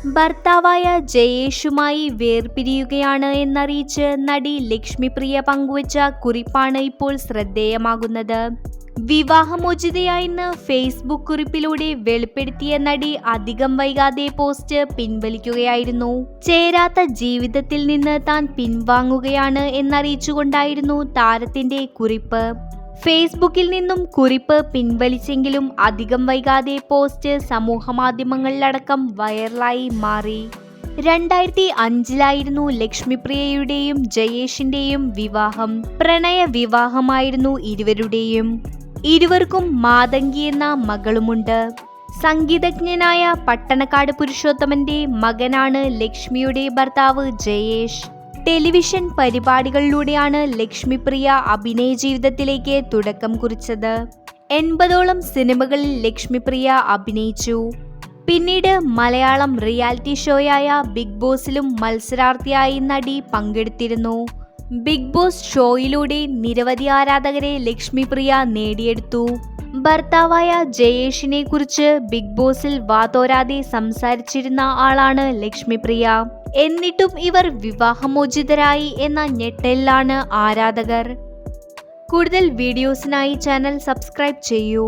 ഭർത്താവായ ജയേഷുമായി വേർപിരിയുകയാണ് എന്നറിയിച്ച് നടി ലക്ഷ്മിപ്രിയ പങ്കുവച്ച കുറിപ്പാണ് ഇപ്പോൾ ശ്രദ്ധേയമാകുന്നത്. വിവാഹമോചിതയായെന്ന് ഫേസ്ബുക്ക് കുറിപ്പിലൂടെ വെളിപ്പെടുത്തിയ നടി അധികം വൈകാതെ പോസ്റ്റ് പിൻവലിക്കുകയായിരുന്നു. ചേരാത്ത ജീവിതത്തിൽ നിന്ന് താൻ പിൻവാങ്ങുകയാണ് എന്നറിയിച്ചുകൊണ്ടായിരുന്നു താരത്തിന്റെ കുറിപ്പ്. ഫേസ്ബുക്കിൽ നിന്നും കുറിപ്പ് പിൻവലിച്ചെങ്കിലും അധികം വൈകാതെ പോസ്റ്റ് സമൂഹമാധ്യമങ്ങളിലടക്കം വൈറലായി മാറി. 2005 ലക്ഷ്മിപ്രിയയുടെയും ജയേഷിന്റെയും വിവാഹം. പ്രണയ വിവാഹമായിരുന്നു ഇരുവരുടെയും. ഇരുവർക്കും മാതങ്കി എന്ന മകളുമുണ്ട്. സംഗീതജ്ഞനായ പട്ടണക്കാട് പുരുഷോത്തമന്റെ മകനാണ് ലക്ഷ്മിയുടെ ഭർത്താവ് ജയേഷ്. ടെലിവിഷൻ പരിപാടികളിലൂടെയാണ് ലക്ഷ്മിപ്രിയ അഭിനയ ജീവിതത്തിലേക്ക് തുടക്കം കുറിച്ചത്. 80ഓളം സിനിമകളിൽ ലക്ഷ്മിപ്രിയ അഭിനയിച്ചു. പിന്നീട് മലയാളം റിയാലിറ്റി ഷോയായ ബിഗ് ബോസിലും മത്സരാർത്ഥിയായി നടി പങ്കെടുത്തിരുന്നു. ബിഗ് ബോസ് ഷോയിലൂടെ നിരവധി ആരാധകരെ ലക്ഷ്മിപ്രിയ നേടിയെടുത്തു. ഭർത്താവായ ജയേഷിനെ കുറിച്ച് ബിഗ് ബോസിൽ വാതോരാതെ സംസാരിച്ചിരുന്ന ആളാണ് ലക്ഷ്മിപ്രിയ. എന്നിട്ടും ഇവർ വിവാഹമോചിതരായി എന്ന ഞെട്ടലിലാണ് ആരാധകർ. കൂടുതൽ വീഡിയോസിനായി ചാനൽ സബ്സ്ക്രൈബ് ചെയ്യൂ.